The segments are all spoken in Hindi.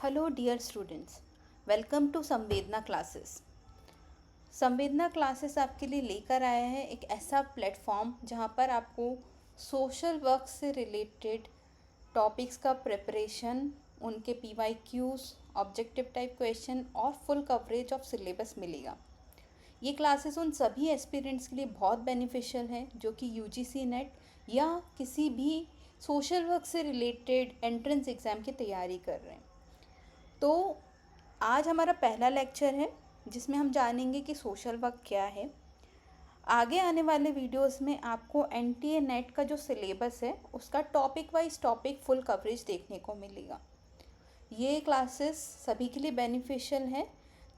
Hello dear students, welcome to Samvedna classes. Samvedna classes आपके लिए लेकर आया है एक ऐसा प्लेटफॉर्म जहां पर आपको सोशल वर्क से रिलेटेड टॉपिक्स का प्रिपरेशन, उनके PYQs, ऑब्जेक्टिव टाइप क्वेश्चन और फुल कवरेज ऑफ सिलेबस मिलेगा। ये क्लासेस उन सभी एस्पिरेंट्स के लिए बहुत बेनिफिशियल है जो कि UGC नेट या किसी भी सोशल वर्क से रिलेटेड एंट्रेंस एग्ज़ाम की तैयारी कर रहे हैं। तो आज हमारा पहला लेक्चर है जिसमें हम जानेंगे कि सोशल वर्क क्या है। आगे आने वाले वीडियोस में आपको NTA नेट का जो सिलेबस है उसका topic wise topic full coverage देखने को मिलेगा। ये क्लासेस सभी के लिए बेनिफिशियल है,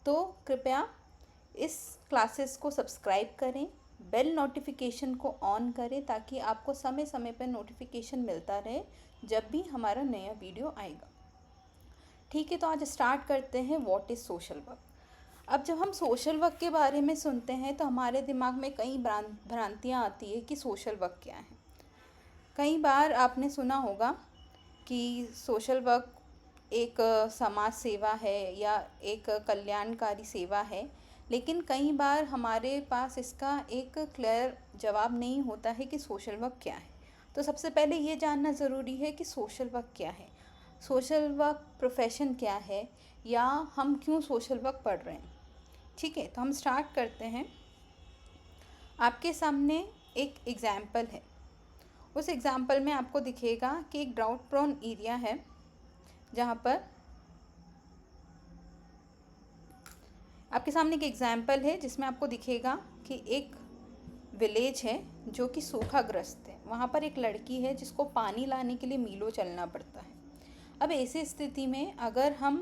तो कृपया इस क्लासेस को सब्सक्राइब करें, बेल नोटिफिकेशन को ऑन करें ताकि आपको समय समय पर नोटिफिकेशन मिलता रहे जब भी हमारा नया वीडियो आएगा। ठीक है, तो आज स्टार्ट करते हैं व्हाट इज़ सोशल वर्क। अब जब हम सोशल वर्क के बारे में सुनते हैं तो हमारे दिमाग में कई भ्रांतियाँ आती है कि सोशल वर्क क्या है। कई बार आपने सुना होगा कि सोशल वर्क एक समाज सेवा है या एक कल्याणकारी सेवा है, लेकिन कई बार हमारे पास इसका एक क्लियर जवाब नहीं होता है कि सोशल वर्क क्या है। तो सबसे पहले ये जानना ज़रूरी है कि सोशल वर्क क्या है, सोशल वर्क प्रोफेशन क्या है, या हम क्यों सोशल वर्क पढ़ रहे हैं। ठीक है, तो हम स्टार्ट करते हैं। आपके सामने एक एग्ज़ाम्पल है। उस एग्ज़ाम्पल में आपको दिखेगा कि एक ड्राउट प्रोन एरिया है जहाँ पर आपके सामने एक एग्ज़ाम्पल है जिसमें आपको दिखेगा कि एक विलेज है जो कि सूखाग्रस्त है। वहाँ पर एक लड़की है जिसको पानी लाने के लिए मीलों चलना पड़ता है। अब ऐसी स्थिति में अगर हम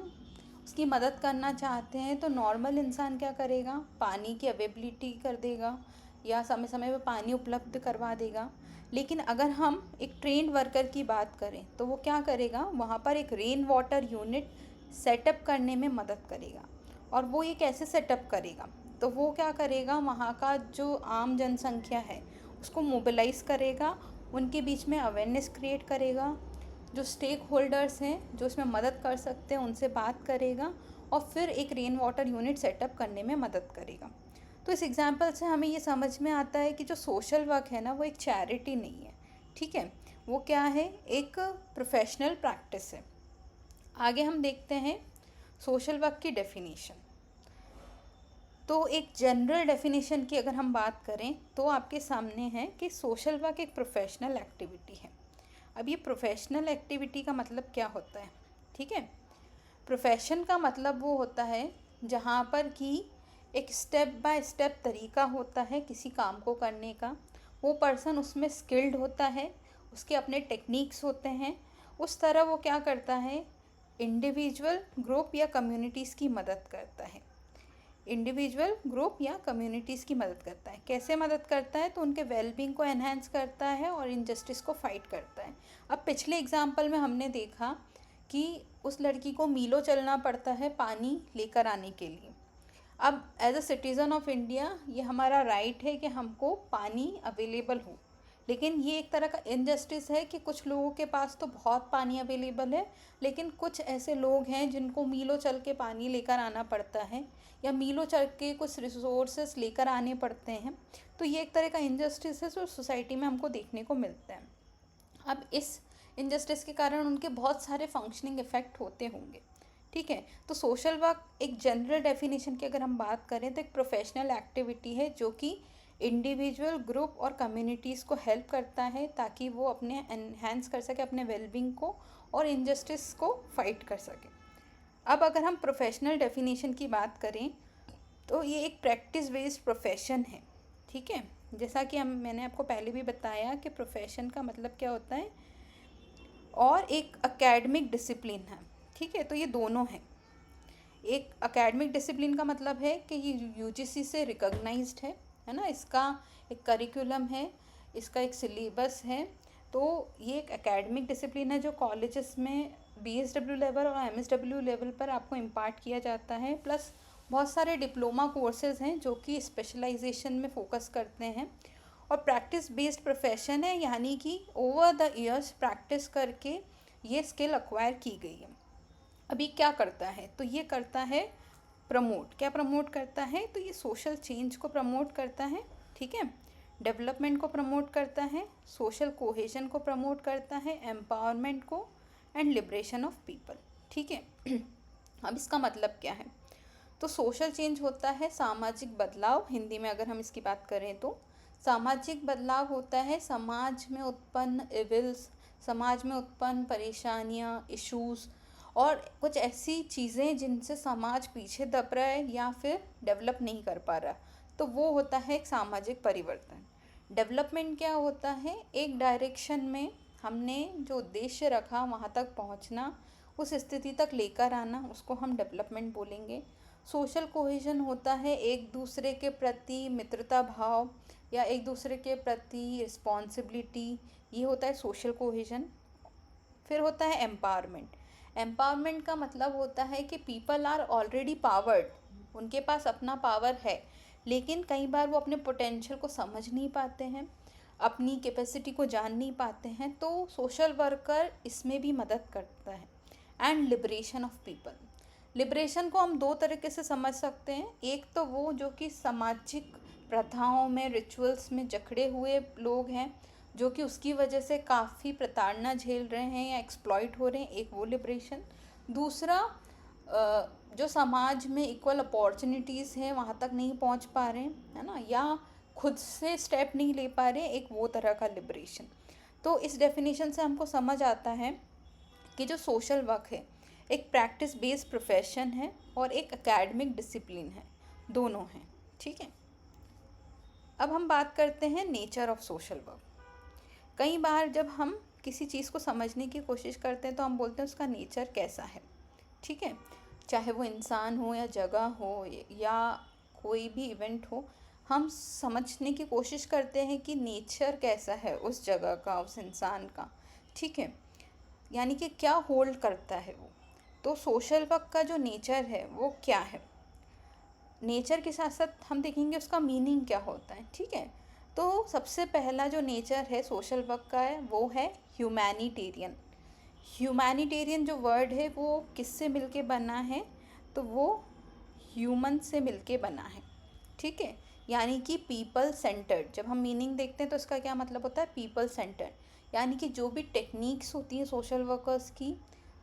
उसकी मदद करना चाहते हैं तो नॉर्मल इंसान क्या करेगा, पानी की अवेलेबिलिटी कर देगा या समय समय पर पानी उपलब्ध करवा देगा। लेकिन अगर हम एक ट्रेंड वर्कर की बात करें तो वो क्या करेगा, वहाँ पर एक रेन वाटर यूनिट सेटअप करने में मदद करेगा। और वो ये कैसे सेटअप करेगा, तो वो क्या करेगा, वहाँ का जो आम जनसंख्या है उसको मोबिलाइज़ करेगा, उनके बीच में अवेयरनेस क्रिएट करेगा, जो स्टेक होल्डर्स हैं जो इसमें मदद कर सकते हैं उनसे बात करेगा और फिर एक रेन वाटर यूनिट सेटअप करने में मदद करेगा। तो इस एग्जांपल से हमें ये समझ में आता है कि जो सोशल वर्क है ना, वो एक चैरिटी नहीं है। ठीक है, वो क्या है, एक प्रोफेशनल प्रैक्टिस है। आगे हम देखते हैं सोशल वर्क की डेफिनेशन। तो एक जनरल डेफिनेशन की अगर हम बात करें तो आपके सामने है कि सोशल वर्क एक प्रोफेशनल एक्टिविटी है। अब ये प्रोफेशनल एक्टिविटी का मतलब क्या होता है, ठीक है। प्रोफेशन का मतलब वो होता है जहाँ पर कि एक स्टेप बाय स्टेप तरीका होता है किसी काम को करने का। वो पर्सन उसमें स्किल्ड होता है, उसके अपने टेक्निक्स होते हैं। उस तरह वो क्या करता है, इंडिविजुअल, ग्रुप या कम्युनिटीज़ की मदद करता है। इंडिविजुअल, ग्रुप या कम्युनिटीज़ की मदद करता है। कैसे मदद करता है, तो उनके वेलबींग को एनहांस करता है और इनजस्टिस को फाइट करता है। अब पिछले एग्जाम्पल में हमने देखा कि उस लड़की को मीलों चलना पड़ता है पानी लेकर आने के लिए। अब as a citizen of India ये हमारा राइट है कि हमको पानी अवेलेबल हो, लेकिन ये एक तरह का इनजस्टिस है कि कुछ लोगों के पास तो बहुत पानी अवेलेबल है, लेकिन कुछ ऐसे लोग हैं जिनको मीलों चल के पानी लेकर आना पड़ता है या मीलों चल के कुछ रिसोर्सेस लेकर आने पड़ते हैं। तो ये एक तरह का इनजस्टिस है जो सोसाइटी में हमको देखने को मिलता है। अब इस इनजस्टिस के कारण उनके बहुत सारे फंक्शनिंग इफ़ेक्ट होते होंगे। ठीक है, तो सोशल वर्क एक जनरल डेफिनेशन की अगर हम बात करें तो एक प्रोफेशनल एक्टिविटी है जो कि इंडिविजुअल, ग्रुप और कम्युनिटीज़ को हेल्प करता है ताकि वो अपने एनहेंस कर सके अपने वेलबींग को और इनजस्टिस को फाइट कर सके। अब अगर हम प्रोफेशनल डेफिनेशन की बात करें तो ये एक प्रैक्टिस बेस्ड प्रोफेशन है। ठीक है, जैसा कि मैंने आपको पहले भी बताया कि प्रोफेशन का मतलब क्या होता है, और एक एकेडमिक डिसिप्लिन है। ठीक है, तो ये दोनों हैं। एक एकेडमिक डिसिप्लिन का मतलब है कि ये UGC से रिकॉग्नाइज्ड है ना, इसका एक करिकुलम है, इसका एक सिलेबस है। तो ये एक एकेडमिक डिसिप्लिन है जो कॉलेजेस में BSW लेवल और MSW लेवल पर आपको इम्पार्ट किया जाता है। प्लस बहुत सारे डिप्लोमा कोर्सेज़ हैं जो कि स्पेशलाइजेशन में फोकस करते हैं। और प्रैक्टिस बेस्ड प्रोफेशन है, यानी कि ओवर द ईयर्स प्रैक्टिस करके ये स्किल एक्वायर की गई है। अभी क्या करता है, तो ये करता है प्रमोट, क्या प्रमोट करता है, तो ये सोशल चेंज को प्रमोट करता है, ठीक है, डेवलपमेंट को प्रमोट करता है, सोशल कोहेजन को प्रमोट करता है, एम्पावरमेंट को, एंड लिबरेशन ऑफ पीपल, ठीक है। अब इसका मतलब क्या है, तो सोशल चेंज होता है सामाजिक बदलाव, हिंदी में अगर हम इसकी बात करें तो सामाजिक बदलाव होता है समाज में उत्पन्न इविल्स, समाज में उत्पन्न परेशानियाँ, इश्यूज़ और कुछ ऐसी चीज़ें जिनसे समाज पीछे दब रहा है या फिर डेवलप नहीं कर पा रहा, तो वो होता है एक सामाजिक परिवर्तन। डेवलपमेंट क्या होता है, एक डायरेक्शन में हमने जो उद्देश्य रखा वहाँ तक पहुँचना, उस स्थिति तक लेकर आना, उसको हम डेवलपमेंट बोलेंगे। सोशल कोहेजन होता है एक दूसरे के प्रति मित्रता भाव या एक दूसरे के प्रति रिस्पॉन्सिबिलिटी, ये होता है सोशल कोहेजन। फिर होता है एम्पावरमेंट। एम्पावरमेंट का मतलब होता है कि पीपल आर ऑलरेडी पावर्ड, उनके पास अपना पावर है, लेकिन कई बार वो अपने पोटेंशियल को समझ नहीं पाते हैं, अपनी कैपेसिटी को जान नहीं पाते हैं, तो सोशल वर्कर इसमें भी मदद करता है। And liberation of people, liberation को हम दो तरीके से समझ सकते हैं। एक तो वो जो कि सामाजिक प्रथाओं में, रिचुअल्स में जकड़े हुए लोग हैं, जो कि उसकी वजह से काफ़ी प्रताड़ना झेल रहे हैं या एक्सप्लॉइट हो रहे हैं, एक वो लिबरेशन। दूसरा जो समाज में इक्वल अपॉर्चुनिटीज़ हैं वहाँ तक नहीं पहुँच पा रहे हैं, है ना, या खुद से स्टेप नहीं ले पा रहे, एक वो तरह का लिबरेशन। तो इस डेफिनेशन से हमको समझ आता है कि जो सोशल वर्क है एक प्रैक्टिस बेस्ड प्रोफेशन है और एक एकेडमिक डिसिप्लिन है, दोनों हैं, ठीक है। अब हम बात करते हैं नेचर ऑफ सोशल वर्क। कई बार जब हम किसी चीज़ को समझने की कोशिश करते हैं तो हम बोलते हैं उसका नेचर कैसा है, ठीक है, चाहे वो इंसान हो या जगह हो या कोई भी इवेंट हो, हम समझने की कोशिश करते हैं कि नेचर कैसा है उस जगह का, उस इंसान का, ठीक है, यानी कि क्या होल्ड करता है वो। तो सोशल वर्क का जो नेचर है वो क्या है, नेचर के साथ साथ हम देखेंगे उसका मीनिंग क्या होता है, ठीक है। तो सबसे पहला जो नेचर है सोशल वर्क का है वो है ह्यूमैनिटेरियन। ह्यूमैनिटेरियन जो वर्ड है वो किससे मिलके बना है, तो वो ह्यूमन से मिलके बना है, ठीक है, यानी कि पीपल सेंटर्ड। जब हम मीनिंग देखते हैं तो इसका क्या मतलब होता है, पीपल सेंटर्ड, यानी कि जो भी टेक्निक्स होती हैं सोशल वर्कर्स की,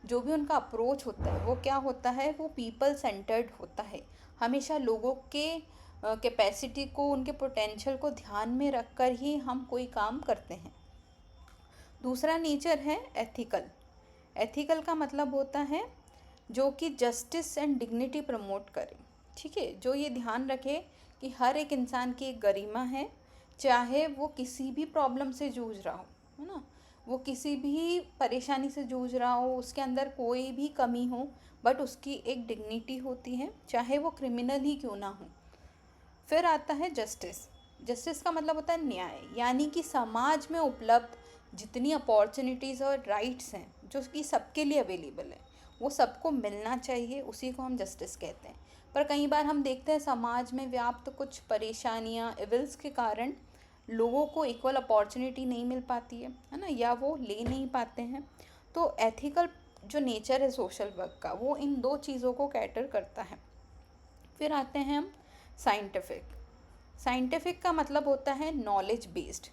जो भी उनका अप्रोच होता है वो क्या होता है, वो पीपल सेंटर्ड होता है। हमेशा लोगों के कैपेसिटी को, उनके पोटेंशियल को ध्यान में रखकर ही हम कोई काम करते हैं। दूसरा नेचर है एथिकल। एथिकल का मतलब होता है जो कि जस्टिस एंड डिग्निटी प्रमोट करे, ठीक है, जो ये ध्यान रखे कि हर एक इंसान की एक गरिमा है, चाहे वो किसी भी प्रॉब्लम से जूझ रहा हो, है ना, वो किसी भी परेशानी से जूझ रहा हो, उसके अंदर कोई भी कमी हो, बट उसकी एक डिग्निटी होती है, चाहे वो क्रिमिनल ही क्यों ना हो। फिर आता है जस्टिस। जस्टिस का मतलब होता है न्याय, यानी कि समाज में उपलब्ध जितनी अपॉर्चुनिटीज़ और राइट्स हैं जो कि सबके लिए अवेलेबल है, वो सबको मिलना चाहिए, उसी को हम जस्टिस कहते हैं। पर कई बार हम देखते हैं समाज में व्याप्त कुछ परेशानियाँ, इविल्स के कारण लोगों को इक्वल अपॉर्चुनिटी नहीं मिल पाती है ना, या वो ले नहीं पाते हैं। तो एथिकल जो नेचर है सोशल वर्क का, वो इन दो चीज़ों को कैटर करता है। फिर आते हैं हम साइंटिफिक। साइंटिफिक का मतलब होता है नॉलेज बेस्ड।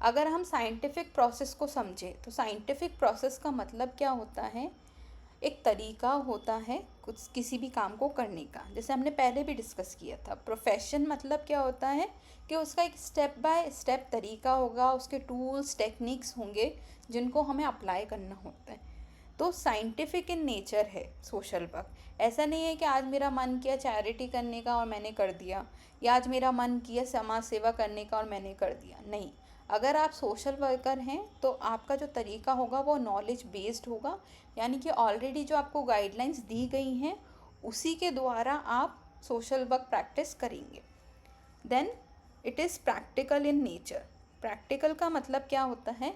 अगर हम साइंटिफिक प्रोसेस को समझें तो साइंटिफिक प्रोसेस का मतलब क्या होता है, एक तरीका होता है कुछ किसी भी काम को करने का, जैसे हमने पहले भी डिस्कस किया था। प्रोफेशन मतलब क्या होता है कि उसका एक स्टेप बाय स्टेप तरीका होगा, उसके टूल्स टेक्निक्स होंगे जिनको हमें अप्लाई करना होता है। तो साइंटिफिक इन नेचर है सोशल वर्क। ऐसा नहीं है कि आज मेरा मन किया चैरिटी करने का और मैंने कर दिया, या आज मेरा मन किया समाज सेवा करने का और मैंने कर दिया, नहीं। अगर आप सोशल वर्कर हैं तो आपका जो तरीका होगा वो नॉलेज बेस्ड होगा, यानी कि ऑलरेडी जो आपको गाइडलाइंस दी गई हैं उसी के द्वारा आप सोशल वर्क प्रैक्टिस करेंगे। Then it is practical in nature. Practical का मतलब क्या होता है,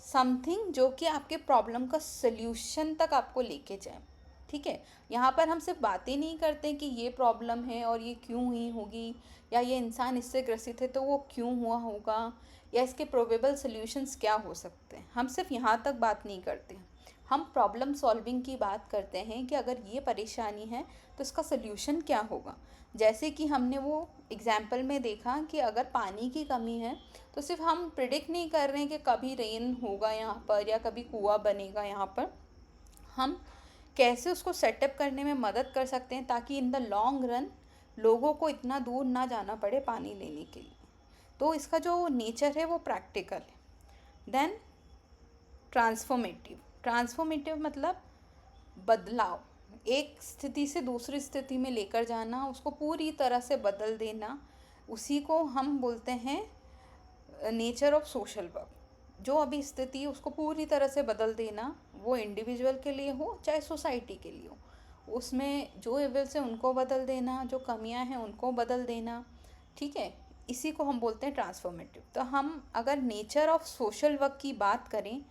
समथिंग जो कि आपके प्रॉब्लम का सल्यूशन तक आपको लेके जाए, ठीक है। यहाँ पर हम सिर्फ बातें नहीं करते कि ये प्रॉब्लम है और ये क्यों हुई होगी, या ये इंसान इससे ग्रसित है तो वो क्यों हुआ होगा, या इसके प्रोबेबल सल्यूशंस क्या हो सकते हैं, हम सिर्फ यहाँ तक बात नहीं करते हैं। हम प्रॉब्लम सॉल्विंग की बात करते हैं कि अगर ये परेशानी है तो इसका सल्यूशन क्या होगा। जैसे कि हमने वो एग्जाम्पल में देखा कि अगर पानी की कमी है तो सिर्फ हम प्रिडिक्ट नहीं कर रहे हैं कि कभी रेन होगा यहाँ पर या कभी कुआं बनेगा यहाँ पर, हम कैसे उसको सेटअप करने में मदद कर सकते हैं ताकि इन द लॉन्ग रन लोगों को इतना दूर ना जाना पड़े पानी लेने के लिए। तो इसका जो नेचर है वो प्रैक्टिकल है। Then transformative. ट्रांसफॉर्मेटिव मतलब बदलाव, एक स्थिति से दूसरी स्थिति में लेकर जाना, उसको पूरी तरह से बदल देना, उसी को हम बोलते हैं नेचर ऑफ सोशल वर्क। जो अभी स्थिति है उसको पूरी तरह से बदल देना, वो इंडिविजुअल के लिए हो चाहे सोसाइटी के लिए हो, उसमें जो एविल्स है उनको बदल देना, जो कमियां हैं उनको बदल देना, ठीक है, इसी को हम बोलते हैं ट्रांसफॉर्मेटिव। तो हम अगर नेचर ऑफ सोशल वर्क की बात करें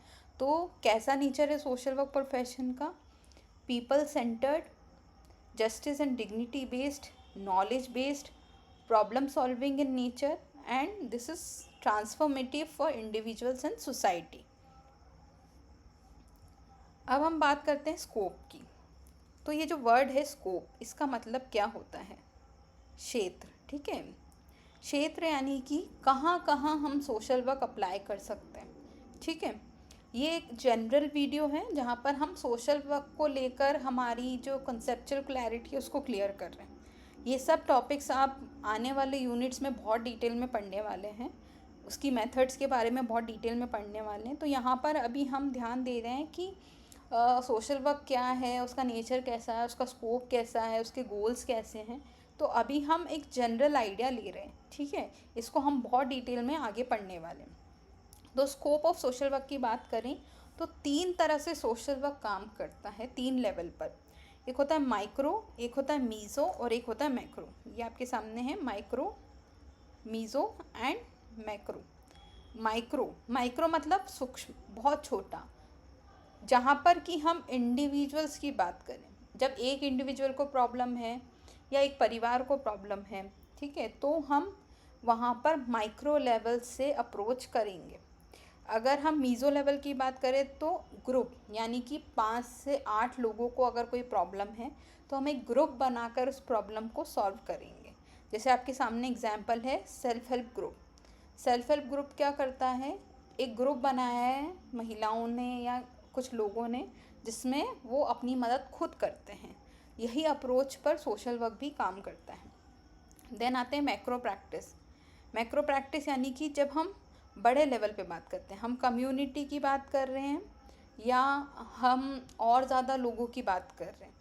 तो कैसा नेचर है सोशल वर्क प्रोफेशन का? People centred, justice and dignity based, knowledge based, problem solving in nature, and this is transformative for individuals and society. अब हम बात करते हैं स्कोप की। तो ये जो वर्ड है स्कोप, इसका मतलब क्या होता है? क्षेत्र, ठीक है। क्षेत्र यानी कि कहाँ कहाँ हम सोशल वर्क अप्लाई कर सकते हैं, ठीक है। ये एक जनरल वीडियो है जहाँ पर हम सोशल वर्क को लेकर हमारी जो कंसेप्चुअल क्लैरिटी है उसको क्लियर कर रहे हैं। ये सब टॉपिक्स आप आने वाले यूनिट्स में बहुत डिटेल में पढ़ने वाले हैं, उसकी मेथड्स के बारे में बहुत डिटेल में पढ़ने वाले हैं। तो यहाँ पर अभी हम ध्यान दे रहे हैं कि सोशल वर्क क्या है, उसका नेचर कैसा है, उसका स्कोप कैसा है, उसके गोल्स कैसे हैं। तो अभी हम एक जनरल आइडिया ले रहे हैं, ठीक है। इसको हम बहुत डिटेल में आगे पढ़ने वाले हैं। तो स्कोप ऑफ सोशल वर्क की बात करें तो 3 तरह से सोशल वर्क काम करता है, 3 लेवल पर। एक होता है माइक्रो, एक होता है मीज़ो और एक होता है मैक्रो। ये आपके सामने है, micro, mezzo and macro. Micro मतलब सूक्ष्म, बहुत छोटा, जहाँ पर कि हम इंडिविजुअल्स की बात करें। जब एक इंडिविजुअल को प्रॉब्लम है या एक परिवार को प्रॉब्लम है, ठीक है, तो हम वहाँ पर माइक्रो लेवल से अप्रोच करेंगे। अगर हम मीज़ो लेवल की बात करें तो ग्रुप, यानी कि 5 से 8 लोगों को अगर कोई प्रॉब्लम है तो हम एक ग्रुप बनाकर उस प्रॉब्लम को सॉल्व करेंगे। जैसे आपके सामने एग्जांपल है self help group. Self help group क्या करता है? एक ग्रुप बनाया है महिलाओं ने या कुछ लोगों ने, जिसमें वो अपनी मदद खुद करते हैं। यही अप्रोच पर सोशल वर्क भी काम करता है। देन आते हैं मैक्रो प्रैक्टिस। मैक्रो प्रैक्टिस यानी कि जब हम बड़े लेवल पे बात करते हैं, हम कम्युनिटी की बात कर रहे हैं या हम और ज़्यादा लोगों की बात कर रहे हैं,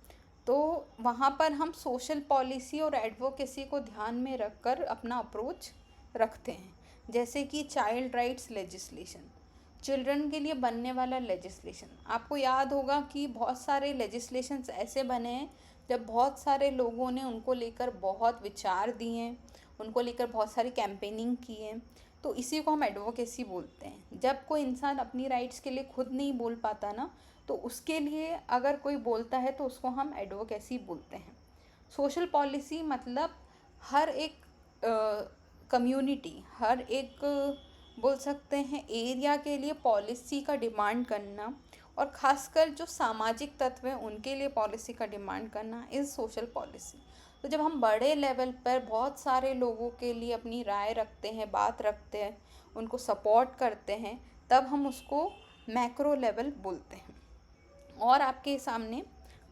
तो वहाँ पर हम सोशल पॉलिसी और एडवोकेसी को ध्यान में रखकर अपना अप्रोच रखते हैं। जैसे कि चाइल्ड राइट्स लेजिस्लेशन, चिल्ड्रन के लिए बनने वाला लेजिस्लेशन। आपको याद होगा कि बहुत सारे लेजिस्लेशंस ऐसे बने हैं जब बहुत सारे लोगों ने उनको लेकर बहुत विचार दिए हैं, उनको लेकर बहुत सारी कैंपेनिंग की है। तो इसी को हम एडवोकेसी बोलते हैं। जब कोई इंसान अपनी राइट्स के लिए खुद नहीं बोल पाता ना, तो उसके लिए अगर कोई बोलता है तो उसको हम एडवोकेसी बोलते हैं। सोशल पॉलिसी मतलब हर एक कम्युनिटी, हर एक बोल सकते हैं एरिया के लिए पॉलिसी का डिमांड करना, और ख़ासकर जो सामाजिक तत्व हैं उनके लिए पॉलिसी का डिमांड करना इज़ सोशल पॉलिसी। तो जब हम बड़े लेवल पर बहुत सारे लोगों के लिए अपनी राय रखते हैं, बात रखते हैं, उनको सपोर्ट करते हैं, तब हम उसको मैक्रो लेवल बोलते हैं। और आपके सामने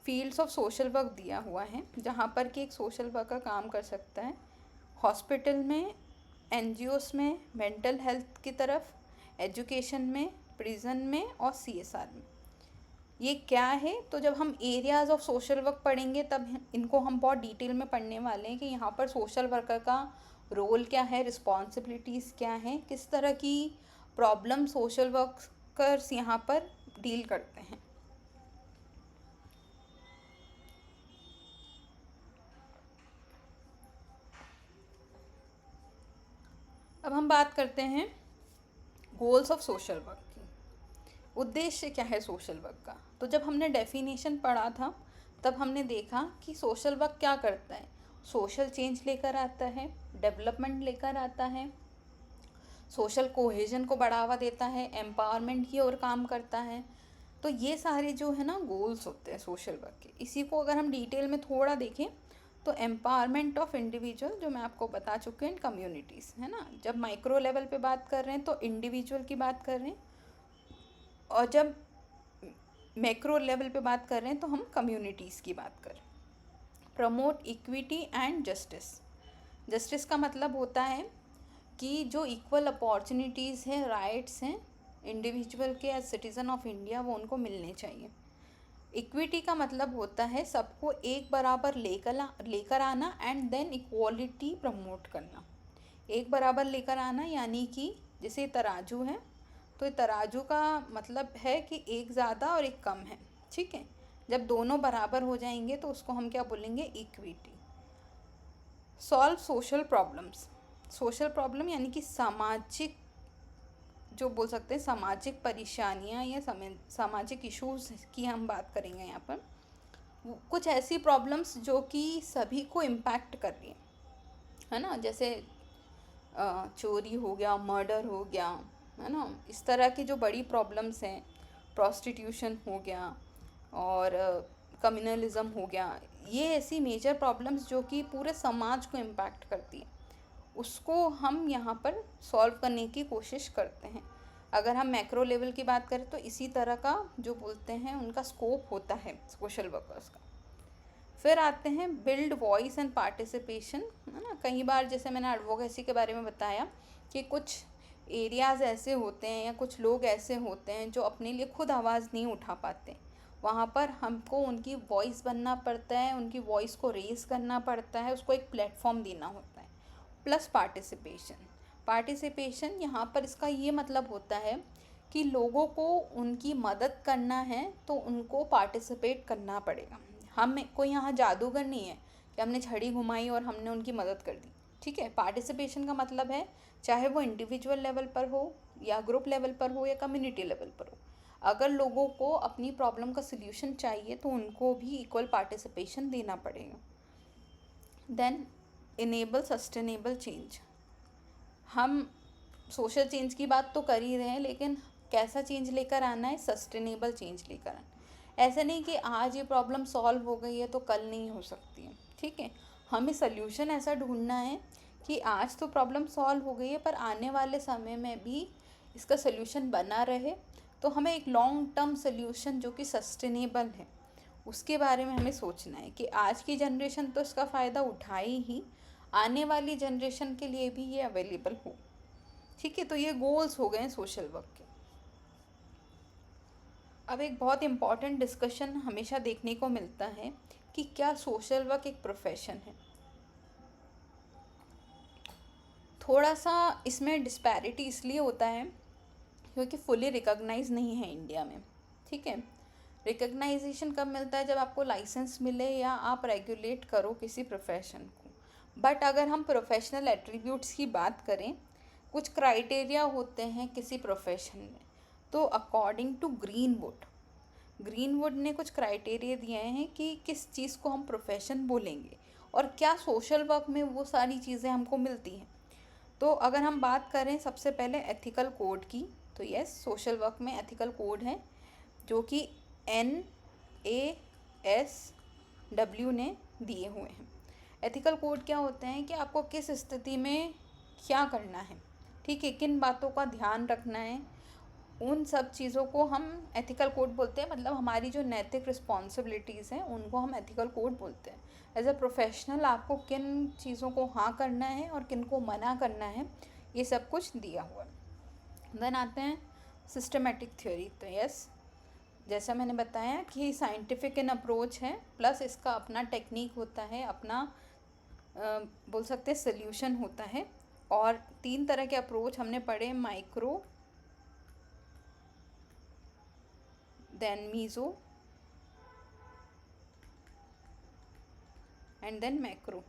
फील्ड्स ऑफ सोशल वर्क दिया हुआ है, जहाँ पर कि एक सोशल वर्कर काम कर सकता है हॉस्पिटल में, एनजीओस में, मेंटल हेल्थ की तरफ, एजुकेशन में, प्रिजन में और सीएसआर में। ये क्या है? तो जब हम एरियाज़ ऑफ सोशल वर्क पढ़ेंगे तब इनको हम बहुत डिटेल में पढ़ने वाले हैं कि यहाँ पर सोशल वर्कर का रोल क्या है, रिस्पॉन्सिबिलिटीज़ क्या हैं, किस तरह की प्रॉब्लम सोशल वर्कर्स यहाँ पर डील करते हैं। अब हम बात करते हैं गोल्स ऑफ सोशल वर्क की। उद्देश्य क्या है सोशल वर्क का? तो जब हमने डेफिनेशन पढ़ा था तब हमने देखा कि सोशल वर्क क्या करता है। सोशल चेंज लेकर आता है, डेवलपमेंट लेकर आता है, सोशल कोहेजन को बढ़ावा देता है, एम्पावरमेंट की ओर काम करता है, तो ये सारे जो है ना गोल्स होते हैं सोशल वर्क के। इसी को अगर हम डिटेल में थोड़ा देखें तो एम्पावरमेंट ऑफ इंडिविजुअल, जो मैं आपको बता चुकी हूँ, इन कम्युनिटीज़, है ना। जब माइक्रो लेवल पे बात कर रहे हैं तो इंडिविजुअल की बात कर रहे हैं, और जब मैक्रो लेवल पे बात कर रहे हैं तो हम कम्युनिटीज़ की बात कर रहे हैं। Promote equity and justice. Justice का मतलब होता है कि जो इक्वल अपॉर्चुनिटीज़ हैं, राइट्स हैं इंडिविजुअल के एज सिटीज़न ऑफ इंडिया, वो उनको मिलने चाहिए। इक्विटी का मतलब होता है सबको एक बराबर लेकर आना, एंड देन इक्वालिटी प्रमोट करना। एक बराबर लेकर आना यानी कि जैसे तराजू है, तो तराजू का मतलब है कि एक ज़्यादा और एक कम है, ठीक है। जब दोनों बराबर हो जाएंगे तो उसको हम क्या बोलेंगे, equity. Solve social problems. Social problem यानी कि सामाजिक, जो बोल सकते हैं सामाजिक परेशानियां या सामाजिक इश्यूज की हम बात करेंगे यहाँ पर। कुछ ऐसी प्रॉब्लम्स जो कि सभी को इम्पैक्ट कर रही है ना, जैसे चोरी हो गया, मर्डर हो गया, है ना। इस तरह की जो बड़ी प्रॉब्लम्स हैं, प्रोस्टिट्यूशन हो गया और कम्युनलिज्म हो गया, ये ऐसी मेजर प्रॉब्लम्स जो कि पूरे समाज को इम्पैक्ट करती है, उसको हम यहाँ पर सॉल्व करने की कोशिश करते हैं। अगर हम मैक्रो लेवल की बात करें तो इसी तरह का जो बोलते हैं उनका स्कोप होता है सोशल वर्कर्स का। फिर आते हैं बिल्ड वॉइस एंड पार्टिसिपेशन, है ना। कई बार जैसे मैंने एडवोकेसी के बारे में बताया कि कुछ एरियाज़ ऐसे होते हैं या कुछ लोग ऐसे होते हैं जो अपने लिए खुद आवाज़ नहीं उठा पाते, वहाँ पर हमको उनकी वॉइस बनना पड़ता है, उनकी वॉइस को रेज़ करना पड़ता है, उसको एक प्लेटफॉर्म देना होता है। प्लस पार्टिसिपेशन यहाँ पर इसका ये मतलब होता है कि लोगों को उनकी मदद करना है तो उनको पार्टिसिपेट करना पड़ेगा। हम कोई यहाँ जादूगर नहीं है कि हमने छड़ी घुमाई और हमने उनकी मदद कर दी, ठीक है। पार्टिसिपेशन का मतलब है चाहे वो इंडिविजुअल लेवल पर हो या ग्रुप लेवल पर हो या कम्युनिटी लेवल पर हो, अगर लोगों को अपनी प्रॉब्लम का सल्यूशन चाहिए तो उनको भी इक्वल पार्टिसिपेशन देना पड़ेगा। Then enable sustainable change. हम सोशल चेंज की बात तो कर ही रहे हैं, लेकिन कैसा चेंज लेकर आना है, सस्टेनेबल चेंज लेकर आना। ऐसा नहीं कि आज ये प्रॉब्लम सॉल्व हो गई है तो कल नहीं हो सकती है, ठीक है। हमें सल्यूशन ऐसा ढूंढना है कि आज तो प्रॉब्लम सॉल्व हो गई है पर आने वाले समय में भी इसका सल्यूशन बना रहे, तो हमें एक लॉन्ग टर्म सल्यूशन जो कि सस्टेनेबल है उसके बारे में हमें सोचना है कि आज की जनरेशन तो इसका फ़ायदा उठाए ही, आने वाली जनरेशन के लिए भी ये अवेलेबल हो, ठीक है। तो ये गोल्स हो गए हैं सोशल वर्क के। अब एक बहुत इम्पॉर्टेंट डिस्कशन हमेशा देखने को मिलता है कि क्या सोशल वर्क एक प्रोफेशन है। थोड़ा सा इसमें डिस्पैरिटी इसलिए होता है क्योंकि फुली रिकॉग्नाइज नहीं है इंडिया में, ठीक है। रिकॉग्नाइजेशन कब मिलता है, जब आपको लाइसेंस मिले या आप रेगुलेट करो किसी प्रोफेशन को। बट अगर हम प्रोफेशनल एट्रीब्यूट्स की बात करें, कुछ क्राइटेरिया होते हैं किसी प्रोफेशन में। तो अकॉर्डिंग टू ग्रीनवुड ने कुछ क्राइटेरिया दिए हैं कि किस चीज़ को हम प्रोफेशन बोलेंगे और क्या सोशल वर्क में वो सारी चीज़ें हमको मिलती हैं। तो अगर हम बात करें सबसे पहले एथिकल कोड की, तो यस, सोशल वर्क में एथिकल कोड है जो कि NASW ने दिए हुए हैं। एथिकल कोड क्या होते हैं कि आपको किस स्थिति में क्या करना है, ठीक है, किन बातों का ध्यान रखना है, उन सब चीज़ों को हम एथिकल कोड बोलते हैं। मतलब हमारी जो नैतिक रिस्पॉन्सिबिलिटीज़ हैं उनको हम एथिकल कोड बोलते हैं। एज अ प्रोफेशनल आपको किन चीज़ों को हाँ करना है और किन को मना करना है, ये सब कुछ दिया हुआ है। देन आते हैं सिस्टमेटिक थ्योरी। तो यस, जैसा मैंने बताया कि साइंटिफिक इन अप्रोच है, प्लस इसका अपना टेक्निक होता है, अपना बोल सकते हैं सल्यूशन होता है। और 3 तरह के अप्रोच हमने पढ़े, micro, then mezzo and then macro,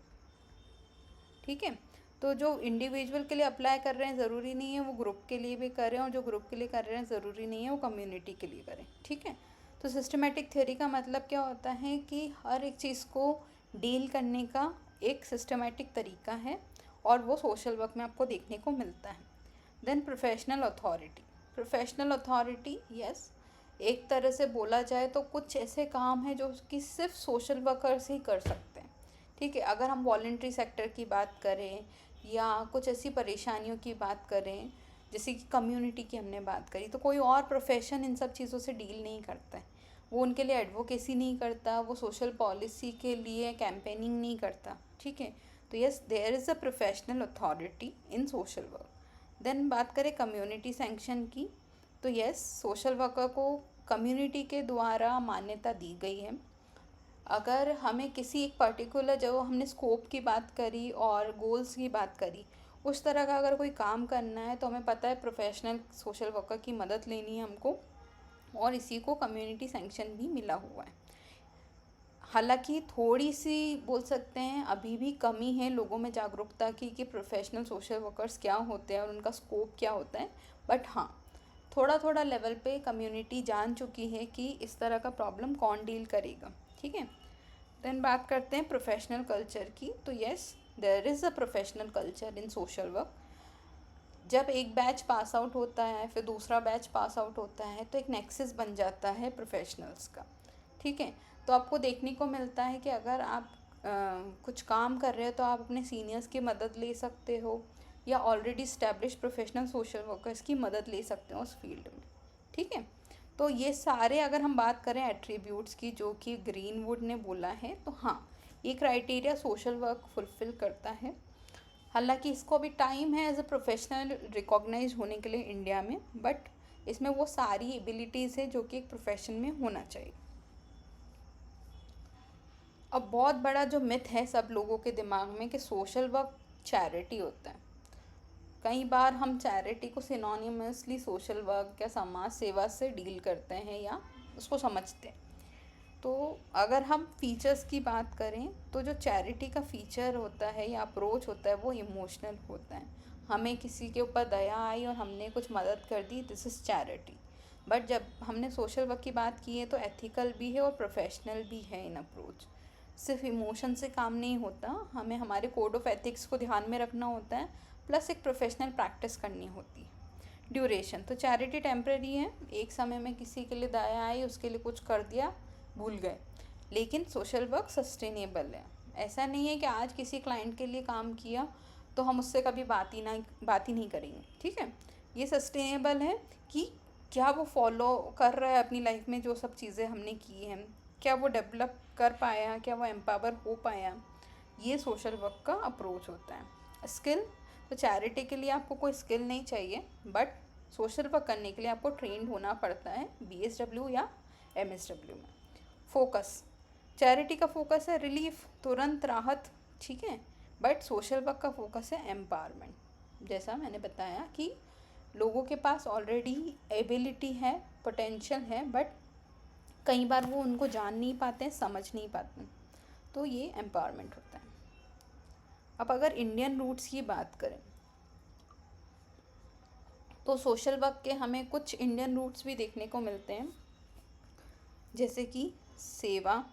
ठीक है। तो जो इंडिविजुअल के लिए अप्लाई कर रहे हैं ज़रूरी नहीं है वो ग्रुप के लिए भी करें, और जो ग्रुप के लिए कर रहे हैं ज़रूरी नहीं है वो कम्युनिटी के लिए करें, ठीक है। तो सिस्टमेटिक थ्योरी का मतलब क्या होता है कि हर एक चीज़ को डील करने का एक सिस्टमेटिक तरीका है, और वो सोशल वर्क में आपको देखने को मिलता है। Then professional authority. यस, एक तरह से बोला जाए तो कुछ ऐसे काम हैं जो कि सिर्फ सोशल वर्कर्स ही कर सकते हैं। ठीक है, अगर हम वॉलेंट्री सेक्टर की बात करें या कुछ ऐसी परेशानियों की बात करें जैसे कि कम्युनिटी की हमने बात करी, तो कोई और प्रोफेशन इन सब चीज़ों से डील नहीं करता है। वो उनके लिए एडवोकेसी नहीं करता, वो सोशल पॉलिसी के लिए कैंपेनिंग नहीं करता। ठीक है, तो yes, there is a professional authority in social work. Then बात करें कम्युनिटी सैंक्शन की, तो यस, सोशल वर्कर को कम्युनिटी के द्वारा मान्यता दी गई है। अगर हमें किसी एक पर्टिकुलर, जो हमने स्कोप की बात करी और गोल्स की बात करी, उस तरह का अगर कोई काम करना है तो हमें पता है प्रोफेशनल सोशल वर्कर की मदद लेनी है हमको, और इसी को कम्युनिटी सैंक्शन भी मिला हुआ है। हालांकि थोड़ी सी बोल सकते हैं अभी भी कमी है लोगों में जागरूकता की कि प्रोफेशनल सोशल वर्कर्स क्या होते हैं और उनका स्कोप क्या होता है, बट हाँ, थोड़ा थोड़ा लेवल पे कम्युनिटी जान चुकी है कि इस तरह का प्रॉब्लम कौन डील करेगा। ठीक है, देन बात करते हैं प्रोफेशनल कल्चर की, तो yes, there is a professional culture in social work. जब एक बैच पास आउट होता है फिर दूसरा बैच पास आउट होता है तो एक नेक्सस बन जाता है प्रोफेशनल्स का। ठीक है, तो आपको देखने को मिलता है कि अगर आप कुछ काम कर रहे हो तो आप अपने सीनियर्स की मदद ले सकते हो या already establish professional social workers की मदद ले सकते हो उस फील्ड में। ठीक है, तो ये सारे अगर हम बात करें एट्रीब्यूट्स की जो कि ग्रीनवुड ने बोला है, तो हाँ, ये क्राइटेरिया सोशल वर्क फुलफ़िल करता है। हालांकि इसको अभी टाइम है एज अ प्रोफेशनल रिकॉग्नाइज होने के लिए इंडिया में, बट इसमें वो सारी एबिलिटीज़ है जो कि एक प्रोफेशन में होना चाहिए। अब बहुत बड़ा जो मिथ है सब लोगों के दिमाग में कि सोशल वर्क चैरिटी होता है। कई बार हम चैरिटी को सिनोनिमसली सोशल वर्क या समाज सेवा से डील करते हैं या उसको समझते हैं। तो अगर हम फीचर्स की बात करें तो जो चैरिटी का फीचर होता है या अप्रोच होता है वो इमोशनल होता है। हमें किसी के ऊपर दया आई और हमने कुछ मदद कर दी, दिस इज़ चैरिटी। बट जब हमने सोशल वर्क की बात की है तो एथिकल भी है और प्रोफेशनल भी है इन अप्रोच। सिर्फ इमोशन से काम नहीं होता, हमें हमारे कोड ऑफ एथिक्स को ध्यान में रखना होता है, प्लस एक प्रोफेशनल प्रैक्टिस करनी होती है। ड्यूरेशन, तो चैरिटी टेम्प्रेरी है, एक समय में किसी के लिए दया आई, उसके लिए कुछ कर दिया, भूल गए। लेकिन सोशल वर्क सस्टेनेबल है। ऐसा नहीं है कि आज किसी क्लाइंट के लिए काम किया तो हम उससे कभी बात ही नहीं करेंगे। ठीक है, ये सस्टेनेबल है कि क्या वो फॉलो कर रहा है अपनी लाइफ में जो सब चीज़ें हमने की हैं, क्या वो डेवलप कर पाया, क्या वो एम्पावर हो पाया। ये सोशल वर्क का अप्रोच होता है। स्किल, तो चैरिटी के लिए आपको कोई स्किल नहीं चाहिए, बट सोशल वर्क करने के लिए आपको ट्रेंड होना पड़ता है BSW या MSW में। फोकस, चैरिटी का फोकस है रिलीफ, तुरंत राहत। ठीक है, बट सोशल वर्क का फोकस है एम्पावरमेंट। जैसा मैंने बताया कि लोगों के पास ऑलरेडी एबिलिटी है, पोटेंशियल है, बट कई बार वो उनको जान नहीं पाते, समझ नहीं पाते, तो ये एम्पावरमेंट होता है। अब अगर इंडियन रूट्स की बात करें तो सोशल वर्क के हमें कुछ इंडियन रूट्स भी देखने को मिलते हैं, जैसे कि seva,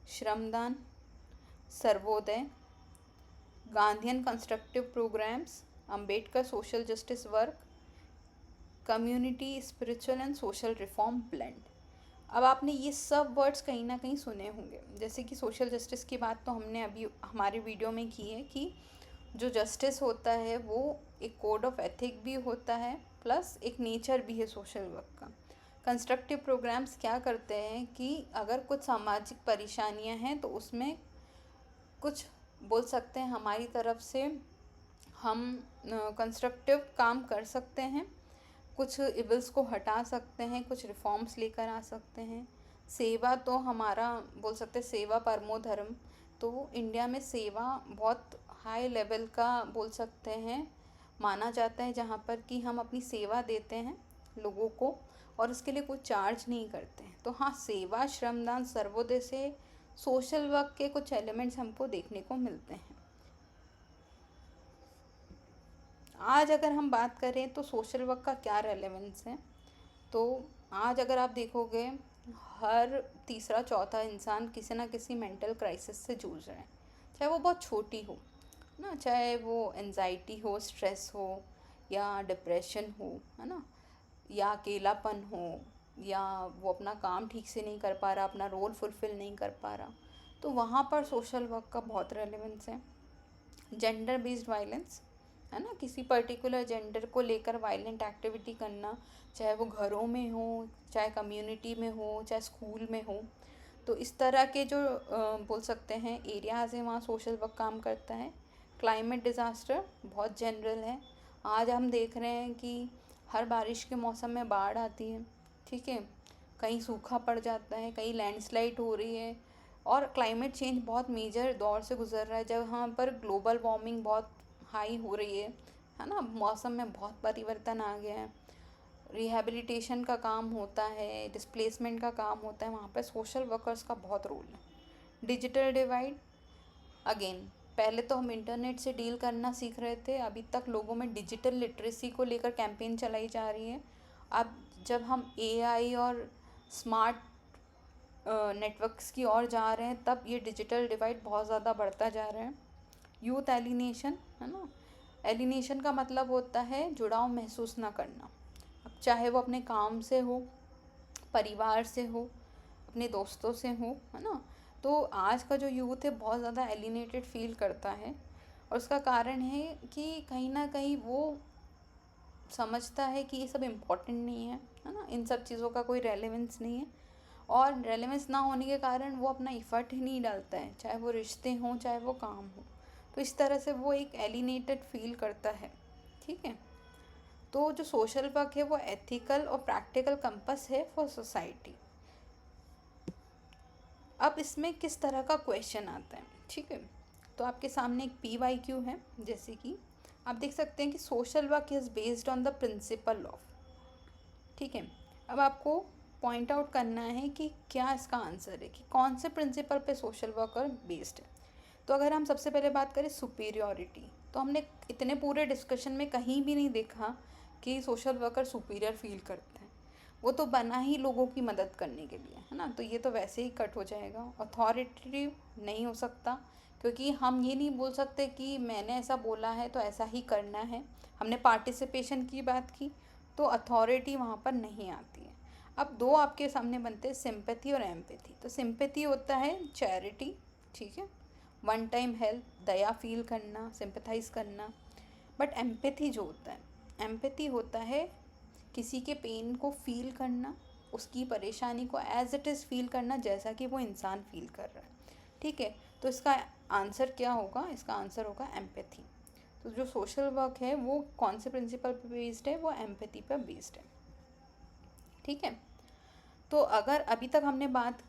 shramdaan, Sarvodaya, Gandhian constructive programmes, Ambedkar social justice work, community spiritual and social reform blend. अब आपने ये सब वर्ड्स कहीं ना कहीं सुने होंगे। जैसे कि सोशल जस्टिस की बात तो हमने अभी हमारी वीडियो में की है कि जो जस्टिस होता है वो एक कोड ऑफ एथिक भी होता है, प्लस एक नेचर भी है सोशल वर्क का। कंस्ट्रक्टिव प्रोग्राम्स क्या करते हैं कि अगर कुछ सामाजिक परेशानियां हैं तो उसमें कुछ बोल सकते हैं हमारी तरफ से हम कंस्ट्रक्टिव काम कर सकते हैं, कुछ इविल्स को हटा सकते हैं, कुछ रिफॉर्म्स लेकर आ सकते हैं। सेवा तो हमारा बोल सकते हैं सेवा परमो धर्म, तो इंडिया में सेवा बहुत हाई लेवल का बोल सकते हैं माना जाता है, जहाँ पर कि हम अपनी सेवा देते हैं लोगों को और इसके लिए कोई चार्ज नहीं करते हैं। तो हाँ, सेवा, श्रमदान, सर्वोदय से सोशल वर्क के कुछ एलिमेंट्स हमको देखने को मिलते हैं। आज अगर हम बात करें तो सोशल वर्क का क्या रेलेवेंस है, तो आज अगर आप देखोगे हर तीसरा चौथा इंसान किसी ना किसी मेंटल क्राइसिस से जूझ रहा है, चाहे वो बहुत छोटी हो ना, चाहे वो एंजाइटी हो, स्ट्रेस हो या डिप्रेशन हो, है ना, या अकेलापन हो, या वो अपना काम ठीक से नहीं कर पा रहा, अपना रोल फुलफ़िल नहीं कर पा रहा, तो वहाँ पर सोशल वर्क का बहुत रेलेवेंस है। जेंडर बेस्ड वायलेंस, है ना, किसी पर्टिकुलर जेंडर को लेकर वायलेंट एक्टिविटी करना, चाहे वो घरों में हो, चाहे कम्युनिटी में हो, चाहे स्कूल में हो, तो इस तरह के जो बोल सकते हैं एरियाज़ हैं, वहाँ सोशल वर्क काम करता है। क्लाइमेट डिज़ास्टर बहुत जनरल है। आज हम देख रहे हैं कि हर बारिश के मौसम में बाढ़ आती है, ठीक है, कहीं सूखा पड़ जाता है, कहीं लैंडस्लाइड हो रही है, और क्लाइमेट चेंज बहुत मेजर दौर से गुजर रहा है, जब यहाँ पर ग्लोबल वार्मिंग बहुत हाई हो रही है ना, मौसम में बहुत परिवर्तन आ गया है। रिहैबिलिटेशन का काम होता है, डिस्प्लेसमेंट का काम होता है, वहाँ पर सोशल वर्कर्स का बहुत रोल है। डिजिटल डिवाइड, अगेन पहले तो हम इंटरनेट से डील करना सीख रहे थे, अभी तक लोगों में डिजिटल लिटरेसी को लेकर कैंपेन चलाई जा रही है। अब जब हम एआई और स्मार्ट नेटवर्क्स की ओर जा रहे हैं, तब ये डिजिटल डिवाइड बहुत ज़्यादा बढ़ता जा रहा है। यूथ एलिनेशन, है ना, एलिनेशन का मतलब होता है जुड़ाव महसूस ना करना। अब चाहे वो अपने काम से हो, परिवार से हो, अपने दोस्तों से हो, है ना, तो आज का जो यूथ है बहुत ज़्यादा एलिनेटेड फील करता है, और उसका कारण है कि कहीं ना कहीं वो समझता है कि ये सब इम्पोर्टेंट नहीं है ना, इन सब चीज़ों का कोई रेलेवेंस नहीं है, और रेलेवेंस ना होने के कारण वो अपना इफ़र्ट ही नहीं डालता है, चाहे वो रिश्ते हों, चाहे वो काम हो। तो इस तरह से वो एक एलिनेटेड फील करता है, ठीक है। तो जो सोशल वर्क है वो एथिकल और प्रैक्टिकल कंपस है फॉर सोसाइटी। अब इसमें किस तरह का क्वेश्चन आता है, ठीक है, तो आपके सामने एक PYQ है, जैसे कि आप देख सकते हैं कि social work is based on the principle of, ठीक है। अब आपको पॉइंट आउट करना है कि क्या इसका आंसर है, कि कौन से प्रिंसिपल पे सोशल वर्कर बेस्ड है। तो अगर हम सबसे पहले बात करें सुपीरियॉरिटी, तो हमने इतने पूरे डिस्कशन में कहीं भी नहीं देखा कि सोशल वर्कर सुपीरियर फील करते हैं। वो तो बना ही लोगों की मदद करने के लिए, है ना, तो ये तो वैसे ही कट हो जाएगा। अथॉरिटेटिव नहीं हो सकता, क्योंकि हम ये नहीं बोल सकते कि मैंने ऐसा बोला है तो ऐसा ही करना है। हमने पार्टिसिपेशन की बात की, तो अथॉरिटी वहाँ पर नहीं आती है। अब दो आपके सामने बनते हैं, सिंपैथी और एम्पैथी। तो सिंपैथी होता है चैरिटी, ठीक है, वन टाइम हेल्प, दया फील करना, सिंपैथाइज करना। बट एम्पैथी जो होता है, एम्पैथी होता है किसी के पेन को फील करना, उसकी परेशानी को एज इट इज़ फील करना जैसा कि वो इंसान फील कर रहा है, ठीक है। तो इसका आंसर क्या होगा, इसका आंसर होगा एम्पैथी। तो जो सोशल वर्क है वो कौन से प्रिंसिपल पे बेस्ड है, वो एम्पैथी पर बेस्ड है, ठीक है। तो अगर अभी तक हमने बात,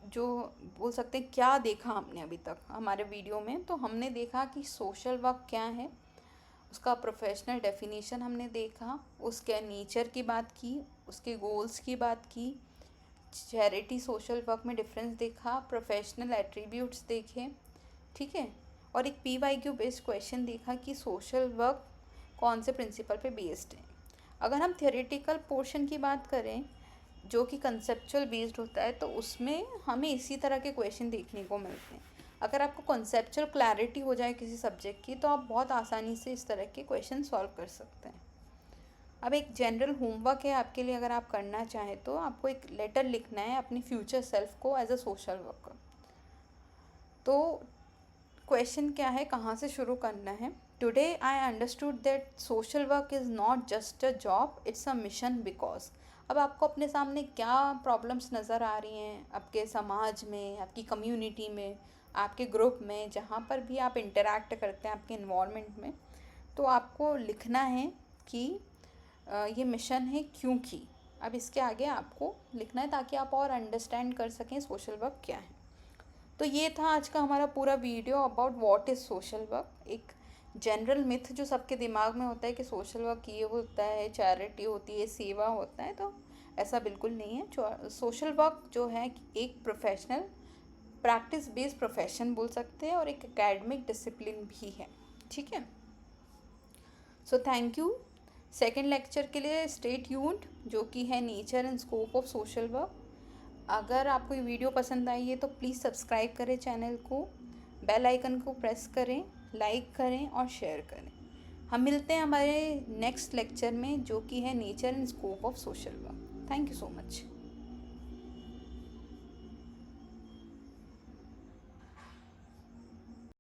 जो बोल सकते हैं क्या देखा हमने अभी तक हमारे वीडियो में, तो हमने देखा कि सोशल वर्क क्या है, उसका प्रोफेशनल डेफिनेशन हमने देखा, उसके नेचर की बात की, उसके गोल्स की बात की, चैरिटी सोशल वर्क में डिफरेंस देखा, प्रोफेशनल एट्रीब्यूट्स देखे, ठीक है, और एक PYQ बेस्ड क्वेश्चन देखा कि सोशल वर्क कौन से प्रिंसिपल पे बेस्ड है। अगर हम थियोरेटिकल पोर्शन की बात करें, जो कि कंसेप्चुअल बेस्ड होता है, तो उसमें हमें इसी तरह के क्वेश्चन देखने को मिलते हैं। अगर आपको कंसेप्चुअल क्लैरिटी हो जाए किसी सब्जेक्ट की, तो आप बहुत आसानी से इस तरह के क्वेश्चन सॉल्व कर सकते हैं। अब एक जनरल होमवर्क है आपके लिए, अगर आप करना चाहें तो आपको एक लेटर लिखना है अपनी फ्यूचर सेल्फ को एज अ सोशल वर्कर। तो क्वेश्चन क्या है, कहाँ से शुरू करना है। Today I understood that social work is not just a job, it's a mission. Because अब आपको अपने सामने क्या प्रॉब्लम्स नज़र आ रही हैं आपके समाज में, आपकी कम्युनिटी में, आपके ग्रुप में, जहाँ पर भी आप इंटरेक्ट करते हैं आपके इन्वायरमेंट में, तो आपको लिखना है कि ये मिशन है क्योंकि। अब इसके आगे आपको लिखना है ताकि आप और अंडरस्टैंड कर सकें सोशल वर्क क्या है। तो ये था आज का हमारा पूरा video about what is social work. एक जनरल मिथ जो सबके दिमाग में होता है कि सोशल वर्क ये होता है, चैरिटी होती है, सेवा होता है, तो ऐसा बिल्कुल नहीं है। सोशल वर्क जो है एक प्रोफेशनल प्रैक्टिस बेस्ड प्रोफेशन बोल सकते हैं, और एक एकेडमिक डिसिप्लिन भी है, ठीक है। So thank you. Second lecture के लिए स्टे ट्यून्ड, जो कि है nature and scope of social work. अगर आपको ये वीडियो पसंद आई है तो प्लीज़ सब्सक्राइब करें चैनल को, बेल आइकन को प्रेस करें, लाइक करें और शेयर करें। हम मिलते हैं हमारे नेक्स्ट लेक्चर में, जो कि है nature and scope of social work. Thank you so much.